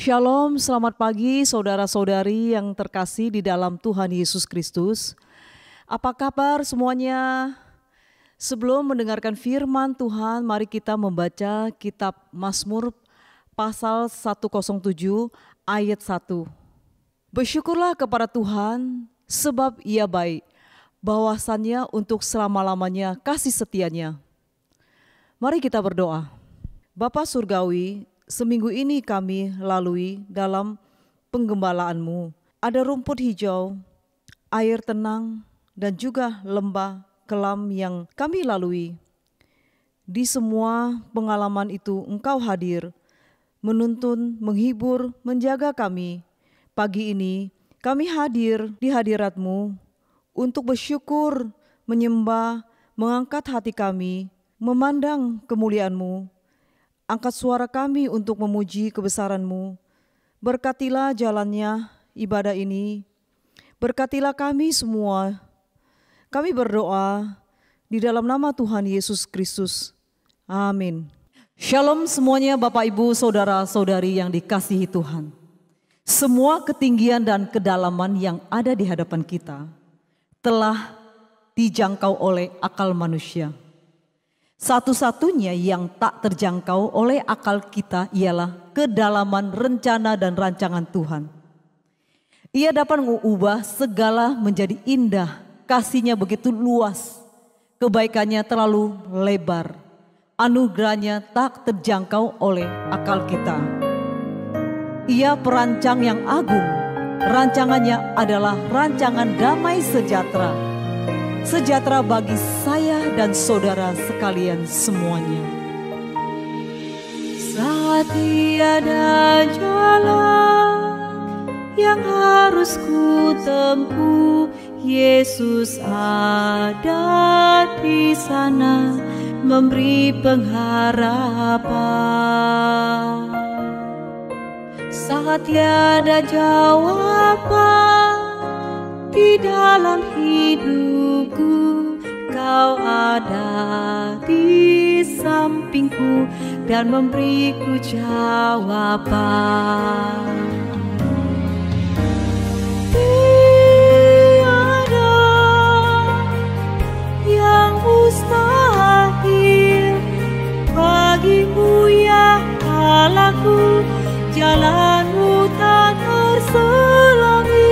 Shalom, selamat pagi saudara-saudari yang terkasih di dalam Tuhan Yesus Kristus. Apa kabar semuanya? Sebelum mendengarkan firman Tuhan, mari kita membaca kitab Mazmur pasal 107 ayat 1. Bersyukurlah kepada Tuhan sebab Ia baik, bahwasannya untuk selama-lamanya kasih setianya. Mari kita berdoa. Bapa Surgawi, seminggu ini kami lalui dalam penggembalaanmu. Ada rumput hijau, air tenang, dan juga lembah kelam yang kami lalui. Di semua pengalaman itu Engkau hadir, menuntun, menghibur, menjaga kami. Pagi ini kami hadir di hadirat-Mu untuk bersyukur, menyembah, mengangkat hati kami, memandang kemuliaan-Mu. Angkat suara kami untuk memuji kebesaran-Mu. Berkatilah jalannya ibadah ini. Berkatilah kami semua. Kami berdoa di dalam nama Tuhan Yesus Kristus. Amin. Shalom semuanya Bapak Ibu Saudara-saudari yang dikasihi Tuhan. Semua ketinggian dan kedalaman yang ada di hadapan kita telah dijangkau oleh akal manusia. Satu-satunya yang tak terjangkau oleh akal kita ialah kedalaman rencana dan rancangan Tuhan. Ia dapat mengubah segala menjadi indah, kasih-Nya begitu luas, kebaikannya terlalu lebar, anugerahnya tak terjangkau oleh akal kita. Ia perancang yang agung, rancangannya adalah rancangan damai sejahtera. Sejahtera bagi saya dan saudara sekalian semuanya. Saat tiada jalan yang harus ku tempuh, Yesus ada di sana memberi pengharapan. Saat tiada jawaban di dalam hidupku, Kau ada di sampingku dan memberiku jawaban. Tiada yang mustahil bagimu ya Allahku, jalan-Mu tak terselangi.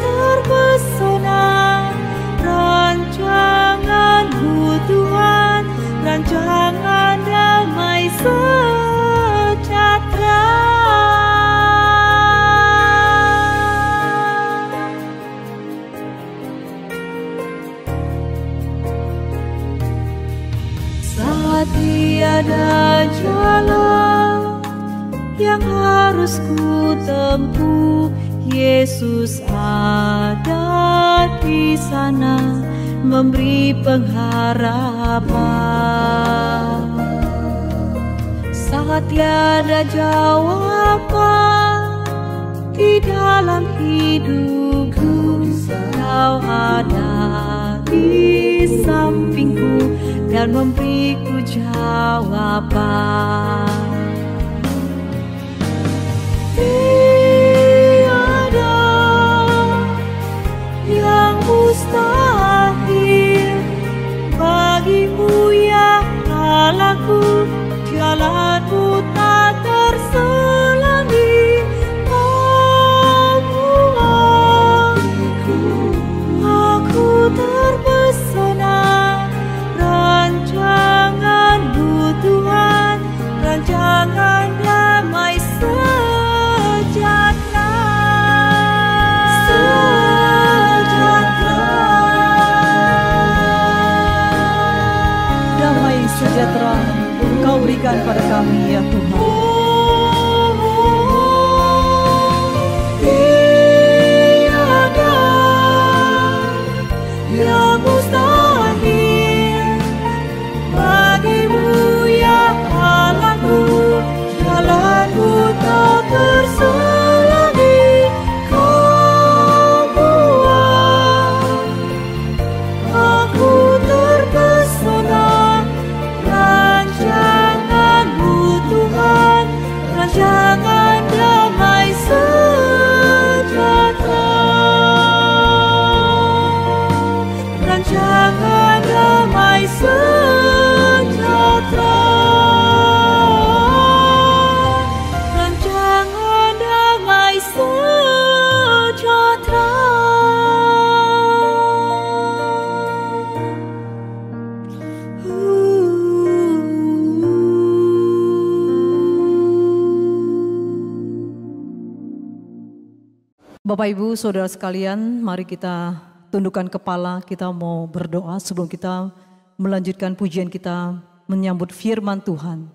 Terpesona rancangan-Mu Tuhan, rancangan damai sejahtera. Saat tiada jalan yang harus ku tempuh, Yesus ada di sana memberi pengharapan. Saat tiada jawaban di dalam hidupku, Kau ada di sampingku dan memberiku jawaban. Mustahil bagimu ya Allahku, jalan-Mu tak terselangi. Aku terpesona rancangan-Mu Tuhan, rancangan Bapak Ibu Saudara sekalian, mari kita tundukkan kepala, kita mau berdoa sebelum kita melanjutkan pujian kita menyambut firman Tuhan.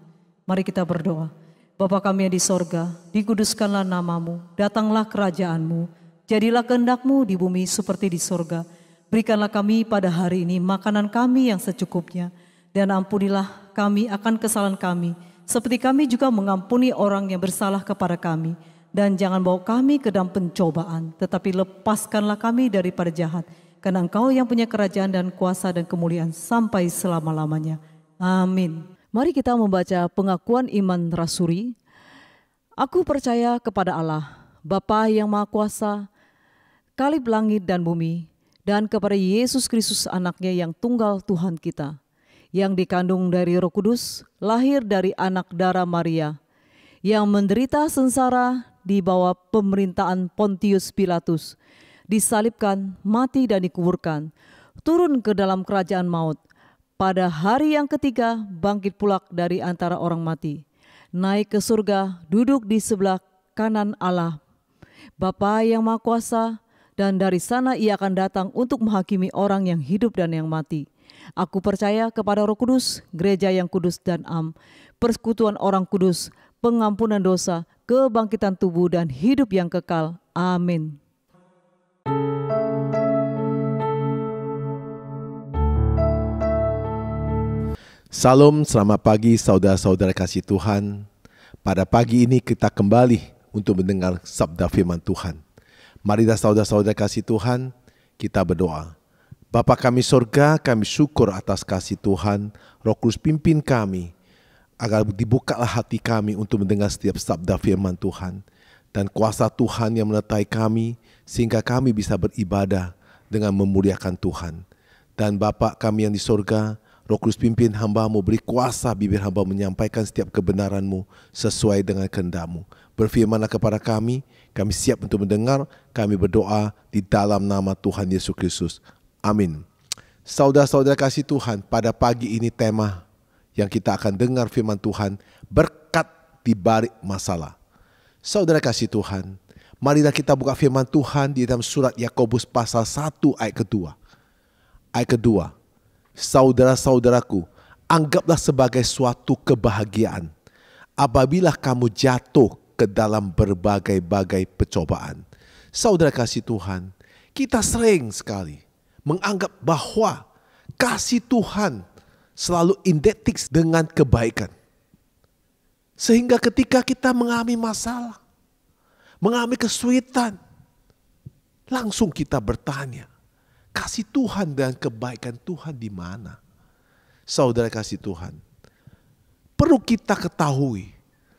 Mari kita berdoa. Bapa kami yang di sorga, dikuduskanlah namamu, datanglah kerajaanmu, jadilah kehendak-Mu di bumi seperti di sorga. Berikanlah kami pada hari ini makanan kami yang secukupnya, dan ampunilah kami akan kesalahan kami, seperti kami juga mengampuni orang yang bersalah kepada kami. Dan jangan bawa kami ke dalam pencobaan, tetapi lepaskanlah kami daripada jahat. Karena Engkau yang punya kerajaan dan kuasa dan kemuliaan sampai selama-lamanya. Amin. Mari kita membaca pengakuan iman rasuli. Aku percaya kepada Allah, Bapa yang Maha Kuasa, Kalib langit dan bumi, dan kepada Yesus Kristus anaknya yang tunggal Tuhan kita, yang dikandung dari Roh Kudus, lahir dari anak darah Maria, yang menderita sengsara di bawah pemerintahan Pontius Pilatus, disalibkan, mati dan dikuburkan, turun ke dalam kerajaan maut, pada hari yang ketiga bangkit pula dari antara orang mati, naik ke surga, duduk di sebelah kanan Allah, Bapa yang Maha Kuasa, dan dari sana Ia akan datang untuk menghakimi orang yang hidup dan yang mati. Aku percaya kepada Roh Kudus, gereja yang kudus dan am, persekutuan orang kudus, pengampunan dosa, kebangkitan tubuh dan hidup yang kekal. Amin. Salam, selamat pagi saudara-saudara kasih Tuhan. Pada pagi ini kita kembali untuk mendengar sabda firman Tuhan. Marilah saudara-saudara kasih Tuhan, kita berdoa. Bapa kami sorga, kami syukur atas kasih Tuhan. Roh Kudus pimpin kami, agar dibukalah hati kami untuk mendengar setiap sabda firman Tuhan. Dan kuasa Tuhan yang menyertai kami, sehingga kami bisa beribadah dengan memuliakan Tuhan. Dan Bapa kami yang di sorga, Roh Kudus pimpin hamba-Mu, beri kuasa bibir hamba menyampaikan setiap kebenaran-Mu sesuai dengan kehendak-Mu. Berfirmanlah kepada kami siap untuk mendengar, kami berdoa di dalam nama Tuhan Yesus Kristus. Amin. Saudara-saudara kasih Tuhan, pada pagi ini tema yang kita akan dengar firman Tuhan, berkat di balik masalah. Saudara kasih Tuhan, marilah kita buka firman Tuhan di dalam surat Yakobus pasal 1 ayat kedua. Ayat kedua, saudara-saudaraku, anggaplah sebagai suatu kebahagiaan apabila kamu jatuh ke dalam berbagai-bagai percobaan. Saudara kasih Tuhan, kita sering sekali menganggap bahwa kasih Tuhan selalu identik dengan kebaikan. Sehingga ketika kita mengalami masalah, mengalami kesulitan, langsung kita bertanya, kasih Tuhan dan kebaikan Tuhan di mana? Saudara kasih Tuhan, perlu kita ketahui,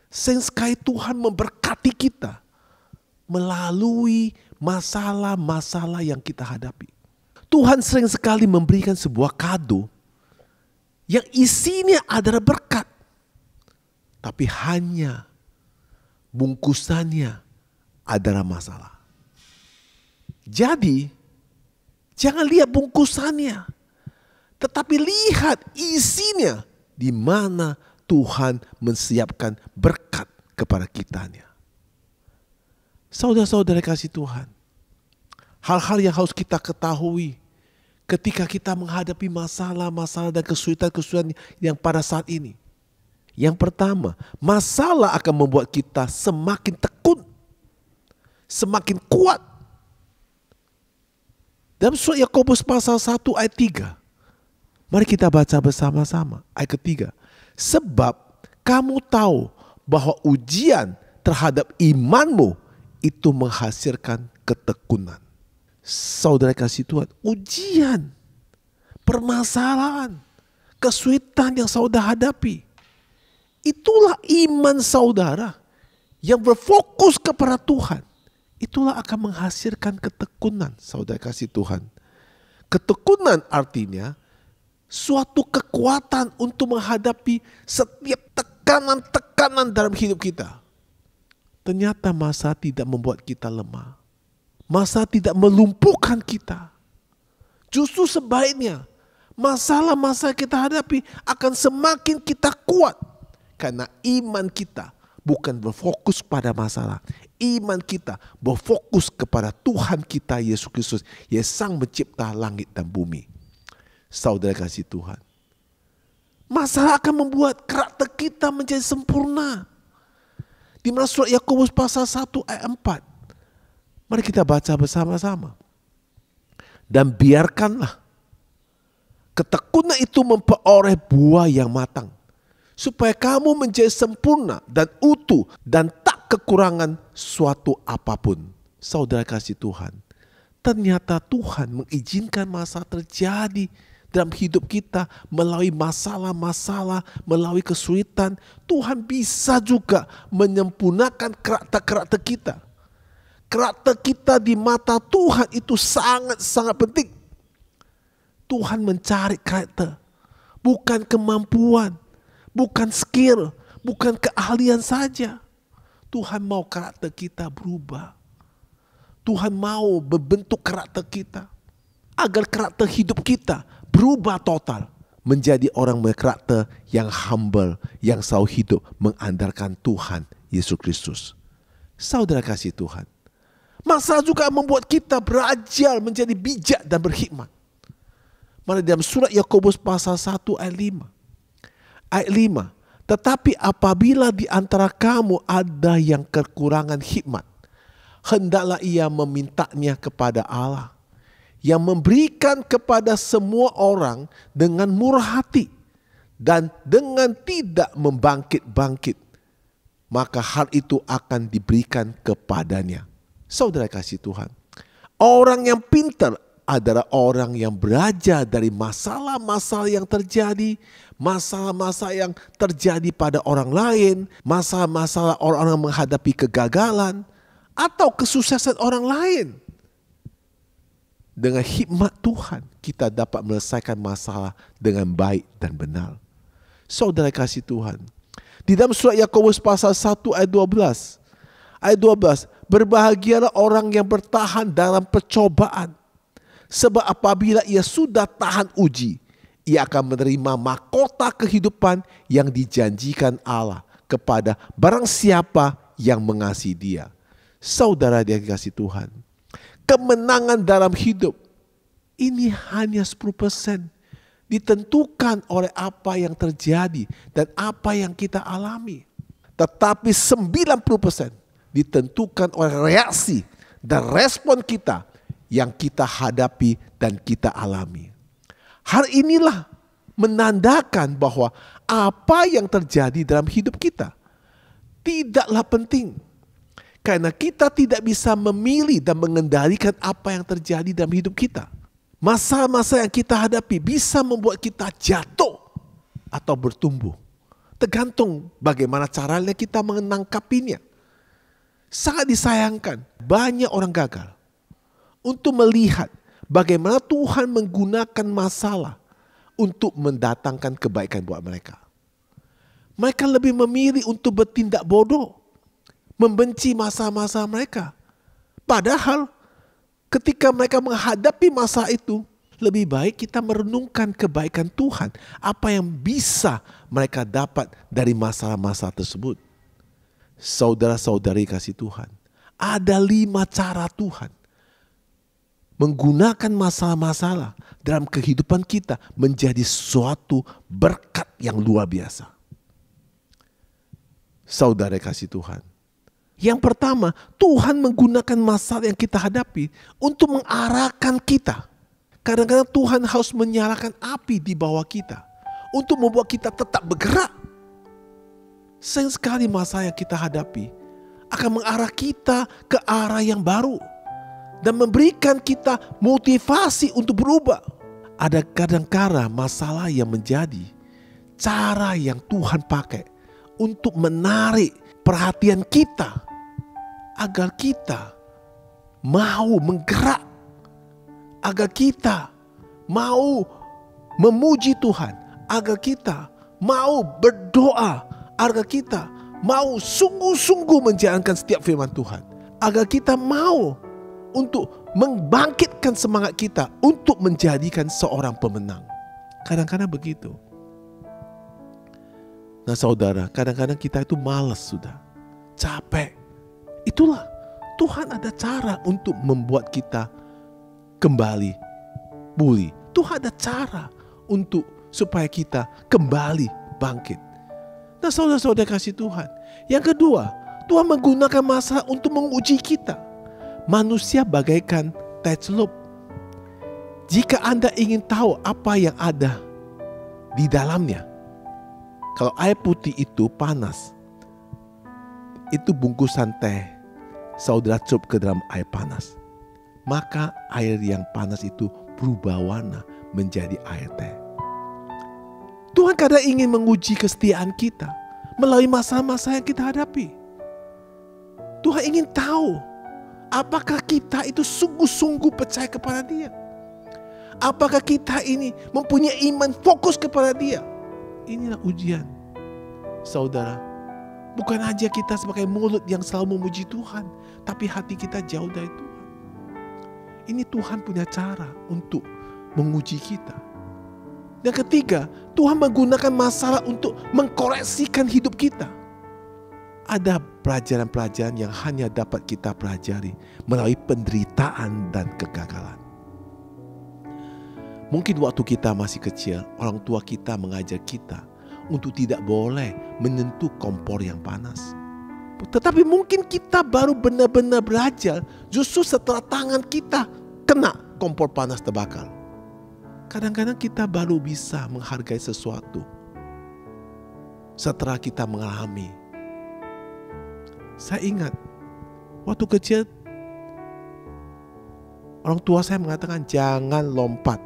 sekali Tuhan memberkati kita melalui masalah-masalah yang kita hadapi. Tuhan sering sekali memberikan sebuah kado yang isinya adalah berkat, tapi hanya bungkusannya adalah masalah. Jadi jangan lihat bungkusannya, tetapi lihat isinya, di mana Tuhan menyiapkan berkat kepada kitanya. Saudara-saudara kasih Tuhan, hal-hal yang harus kita ketahui ketika kita menghadapi masalah-masalah dan kesulitan-kesulitan yang pada saat ini. Yang pertama, masalah akan membuat kita semakin tekun, semakin kuat. Dalam surat Yakobus pasal 1 ayat 3. Mari kita baca bersama-sama ayat ketiga. Sebab kamu tahu bahwa ujian terhadap imanmu itu menghasilkan ketekunan. Saudara kasih Tuhan, ujian, permasalahan, kesulitan yang saudara hadapi, itulah iman saudara yang berfokus kepada Tuhan. Itulah akan menghasilkan ketekunan, saudara kasih Tuhan. Ketekunan artinya suatu kekuatan untuk menghadapi setiap tekanan-tekanan dalam hidup kita. Ternyata masa tidak membuat kita lemah. Masa tidak melumpuhkan kita. Justru sebaliknya, masalah-masalah kita hadapi akan semakin kita kuat. Karena iman kita bukan berfokus pada masalah. Iman kita berfokus kepada Tuhan kita Yesus Kristus yang sang mencipta langit dan bumi. Saudara kasih Tuhan, masalah akan membuat karakter kita menjadi sempurna. Di mana surat Yakobus pasal 1 ayat 4. Mari kita baca bersama-sama. Dan biarkanlah ketekunan itu memperoleh buah yang matang, supaya kamu menjadi sempurna dan utuh dan tak kekurangan suatu apapun. Saudara kasih Tuhan, ternyata Tuhan mengizinkan masalah terjadi dalam hidup kita melalui masalah-masalah, melalui kesulitan. Tuhan bisa juga menyempurnakan karakter-karakter kita. Karakter kita di mata Tuhan itu sangat-sangat penting. Tuhan mencari karakter, bukan kemampuan, bukan skill, bukan keahlian saja. Tuhan mau karakter kita berubah. Tuhan mau membentuk karakter kita agar karakter hidup kita berubah total menjadi orang berkarakter yang humble, yang selalu hidup mengandalkan Tuhan Yesus Kristus. Saudara kasih Tuhan, masalah juga membuat kita belajar menjadi bijak dan berhikmat. Mana dalam surat Yakobus pasal 1 ayat 5. Ayat 5. Tetapi apabila di antara kamu ada yang kekurangan hikmat, hendaklah ia memintanya kepada Allah, yang memberikan kepada semua orang dengan murah hati dan dengan tidak membangkit-bangkit, maka hal itu akan diberikan kepadanya. Saudara kasih Tuhan, orang yang pintar adalah orang yang belajar dari masalah-masalah yang terjadi, masalah-masalah yang terjadi pada orang lain, masalah-masalah orang-orang menghadapi kegagalan atau kesuksesan orang lain. Dengan hikmat Tuhan, kita dapat menyelesaikan masalah dengan baik dan benar. Saudara kasih Tuhan, di dalam surat Yakobus pasal 1 ayat 12. Ayat 12, berbahagialah orang yang bertahan dalam percobaan, sebab apabila ia sudah tahan uji, ia akan menerima mahkota kehidupan yang dijanjikan Allah kepada barang siapa yang mengasihi Dia. Saudara yang dikasihi Tuhan, kemenangan dalam hidup ini hanya 10% ditentukan oleh apa yang terjadi dan apa yang kita alami. Tetapi 90% ditentukan oleh reaksi dan respon kita yang kita hadapi dan kita alami. Hal inilah menandakan bahwa apa yang terjadi dalam hidup kita tidaklah penting. Karena kita tidak bisa memilih dan mengendalikan apa yang terjadi dalam hidup kita. Masa-masa yang kita hadapi bisa membuat kita jatuh atau bertumbuh. Tergantung bagaimana caranya kita menangkapinya. Sangat disayangkan, banyak orang gagal untuk melihat bagaimana Tuhan menggunakan masalah untuk mendatangkan kebaikan buat mereka. Mereka lebih memilih untuk bertindak bodoh, membenci masa-masa mereka. Padahal ketika mereka menghadapi masa itu, lebih baik kita merenungkan kebaikan Tuhan, apa yang bisa mereka dapat dari masalah-masalah tersebut. Saudara-saudari kasih Tuhan, ada 5 cara Tuhan menggunakan masalah-masalah dalam kehidupan kita menjadi suatu berkat yang luar biasa. Saudara kasih Tuhan, yang pertama, Tuhan menggunakan masalah yang kita hadapi untuk mengarahkan kita. Kadang-kadang Tuhan harus menyalakan api di bawah kita untuk membuat kita tetap bergerak. Sayang sekali masalah yang kita hadapi akan mengarah kita ke arah yang baru dan memberikan kita motivasi untuk berubah. Ada kadang-kala masalah yang menjadi cara yang Tuhan pakai untuk menarik perhatian kita agar kita mau menggerak, agar kita mau memuji Tuhan, agar kita mau berdoa, agar kita mau sungguh-sungguh menjalankan setiap firman Tuhan, agar kita mau untuk membangkitkan semangat kita untuk menjadikan seorang pemenang. Kadang-kadang begitu. Nah saudara, kadang-kadang kita itu malas sudah, capek. Itulah Tuhan ada cara untuk membuat kita kembali pulih. Tuhan ada cara untuk supaya kita kembali bangkit. Nah, saudara-saudara kasih Tuhan. Yang kedua, Tuhan menggunakan masalah untuk menguji kita. Manusia bagaikan teh celup. Jika Anda ingin tahu apa yang ada di dalamnya, kalau air putih itu panas, itu bungkusan teh, saudara celup ke dalam air panas, maka air yang panas itu berubah warna menjadi air teh. Tuhan kadang ingin menguji kesetiaan kita melalui masalah-masalah yang kita hadapi. Tuhan ingin tahu apakah kita itu sungguh-sungguh percaya kepada Dia. Apakah kita ini mempunyai iman fokus kepada Dia. Inilah ujian. Saudara, bukan aja kita sebagai mulut yang selalu memuji Tuhan, tapi hati kita jauh dari Tuhan. Ini Tuhan punya cara untuk menguji kita. Yang ketiga, Tuhan menggunakan masalah untuk mengkoreksikan hidup kita. Ada pelajaran-pelajaran yang hanya dapat kita pelajari melalui penderitaan dan kegagalan. Mungkin waktu kita masih kecil, orang tua kita mengajar kita untuk tidak boleh menyentuh kompor yang panas. Tetapi mungkin kita baru benar-benar belajar justru setelah tangan kita kena kompor panas terbakar. Kadang-kadang kita baru bisa menghargai sesuatu setelah kita mengalami. Saya ingat waktu kecil orang tua saya mengatakan jangan lompat.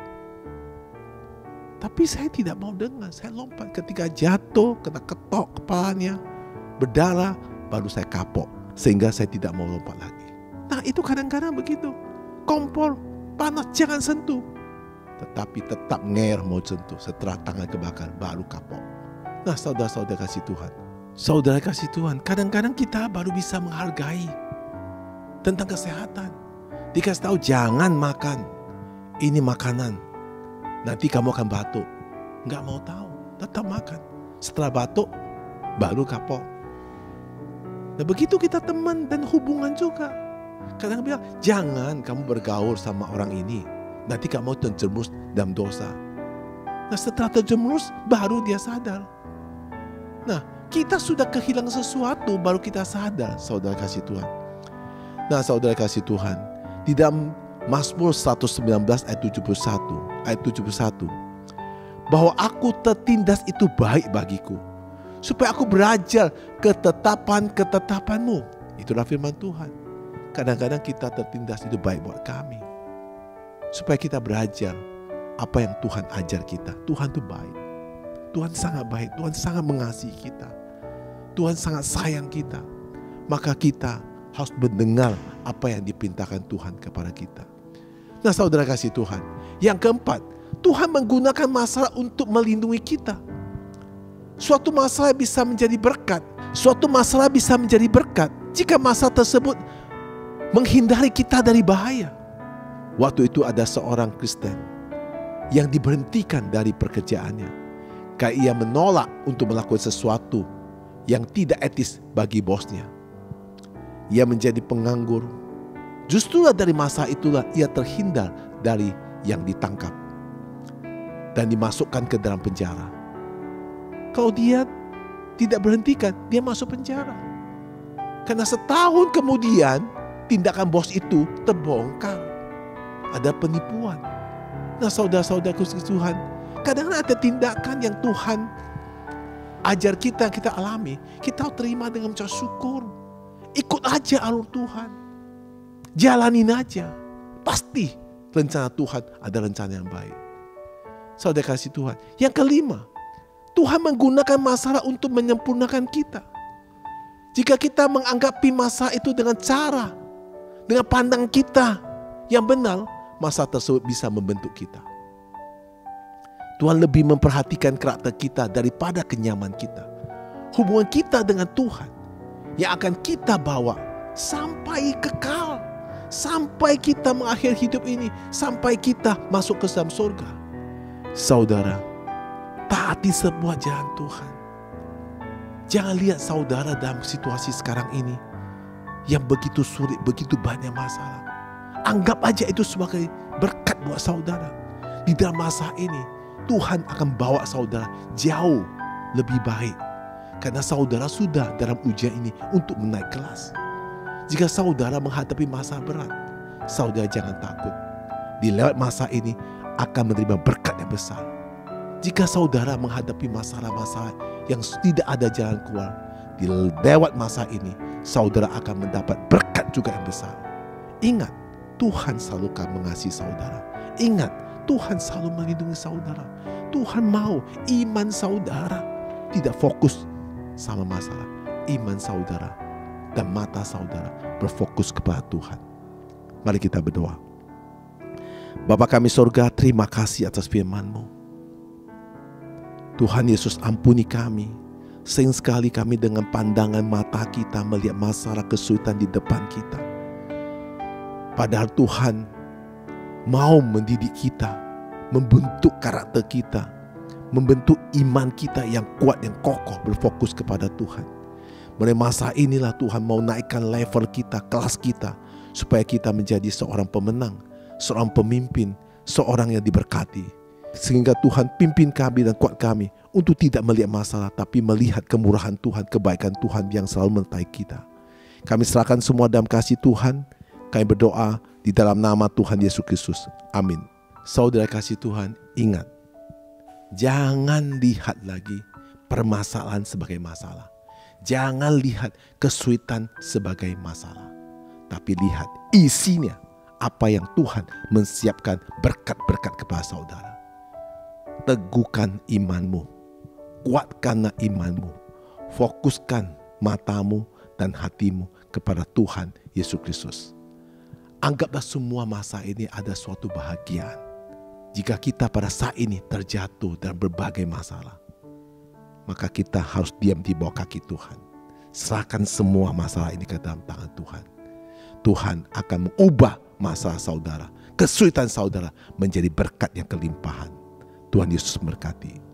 Tapi saya tidak mau dengar, saya lompat. Ketika jatuh, kena ketok kepalanya, berdarah, baru saya kapok. Sehingga saya tidak mau lompat lagi. Nah, itu kadang-kadang begitu. Kompor panas, jangan sentuh. Tetapi tetap nger mau sentuh. Setelah tangan kebakar, baru kapok. Nah, saudara-saudara kasih Tuhan. Saudara kasih Tuhan, kadang-kadang kita baru bisa menghargai tentang kesehatan. Dikasih tahu jangan makan ini makanan. Nanti kamu akan batuk. Nggak mau tahu, tetap makan. Setelah batuk, baru kapok. Nah, begitu kita teman dan hubungan juga. Kadang bilang, jangan kamu bergaul sama orang ini. Nanti kamu terjerumus dalam dosa. Nah, setelah terjerumus, baru dia sadar. Nah, kita sudah kehilangan sesuatu, baru kita sadar, saudara kasih Tuhan. Nah, saudara kasih Tuhan, di dalam Mazmur 119 ayat 71, bahwa aku tertindas itu baik bagiku, supaya aku belajar ketetapan-ketetapanmu. Itulah firman Tuhan. Kadang-kadang kita tertindas itu baik buat kami, supaya kita belajar apa yang Tuhan ajar kita. Tuhan itu baik, Tuhan sangat baik, Tuhan sangat mengasihi kita, Tuhan sangat sayang kita. Maka kita harus mendengar apa yang diperintahkan Tuhan kepada kita. Nah, saudara kasih Tuhan, yang keempat, Tuhan menggunakan masalah untuk melindungi kita. Suatu masalah bisa menjadi berkat, suatu masalah bisa menjadi berkat jika masalah tersebut menghindari kita dari bahaya. Waktu itu ada seorang Kristen yang diberhentikan dari pekerjaannya karena ia menolak untuk melakukan sesuatu yang tidak etis bagi bosnya. Ia menjadi penganggur. Justru dari masa itulah ia terhindar dari yang ditangkap dan dimasukkan ke dalam penjara. Kalau dia tidak berhentikan, dia masuk penjara. Karena setahun kemudian tindakan bos itu terbongkar. Ada penipuan. Nah, saudara-saudaraku Tuhan, kadang-kadang ada tindakan yang Tuhan ajar kita alami. Kita terima dengan ucapan syukur. Ikut aja alur Tuhan. Jalanin aja. Pasti rencana Tuhan ada rencana yang baik. Saudara kasih Tuhan. Yang kelima, Tuhan menggunakan masalah untuk menyempurnakan kita. Jika kita menganggapi masalah itu dengan cara, dengan pandang kita yang benar, masalah tersebut bisa membentuk kita. Tuhan lebih memperhatikan karakter kita daripada kenyaman kita. Hubungan kita dengan Tuhan yang akan kita bawa sampai kekal. Sampai kita mengakhiri hidup ini. Sampai kita masuk ke dalam surga. Saudara, taati sebuah jalan Tuhan. Jangan lihat saudara dalam situasi sekarang ini yang begitu sulit, begitu banyak masalah. Anggap aja itu sebagai berkat buat saudara. Di dalam masa ini, Tuhan akan bawa saudara jauh lebih baik. Karena saudara sudah dalam ujian ini untuk menaik kelas. Jika saudara menghadapi masa berat, saudara jangan takut. Di lewat masa ini akan menerima berkat yang besar. Jika saudara menghadapi masalah-masalah yang tidak ada jalan keluar, di lewat masa ini saudara akan mendapat berkat juga yang besar. Ingat, Tuhan selalu akan mengasihi saudara. Ingat, Tuhan selalu melindungi saudara. Tuhan mau iman saudara tidak fokus sama masalah. Iman saudara dan mata saudara berfokus kepada Tuhan. Mari kita berdoa. Bapa kami sorga, terima kasih atas firman-Mu. Tuhan Yesus, ampuni kami. Sering sekali kami dengan pandangan mata kita melihat masalah kesulitan di depan kita. Padahal Tuhan mau mendidik kita, membentuk karakter kita, membentuk iman kita yang kuat, yang kokoh, berfokus kepada Tuhan. Mulai masa inilah Tuhan mau naikkan level kita, kelas kita, supaya kita menjadi seorang pemenang, seorang pemimpin, seorang yang diberkati. Sehingga Tuhan pimpin kami dan kuat kami untuk tidak melihat masalah, tapi melihat kemurahan Tuhan, kebaikan Tuhan yang selalu menyertai kita. Kami serahkan semua dalam kasih Tuhan. Kami berdoa di dalam nama Tuhan Yesus Kristus. Amin. Saudara kasih Tuhan, ingat, jangan lihat lagi permasalahan sebagai masalah. Jangan lihat kesulitan sebagai masalah, tapi lihat isinya, apa yang Tuhan menyiapkan berkat-berkat kepada saudara. Teguhkan imanmu, kuatkanlah imanmu, fokuskan matamu dan hatimu kepada Tuhan Yesus Kristus. Anggaplah semua masa ini ada suatu bahagiaan. Jika kita pada saat ini terjatuh dalam berbagai masalah, maka kita harus diam di bawah kaki Tuhan. Serahkan semua masalah ini ke dalam tangan Tuhan. Tuhan akan mengubah masalah saudara, kesulitan saudara menjadi berkat yang kelimpahan. Tuhan Yesus memberkati.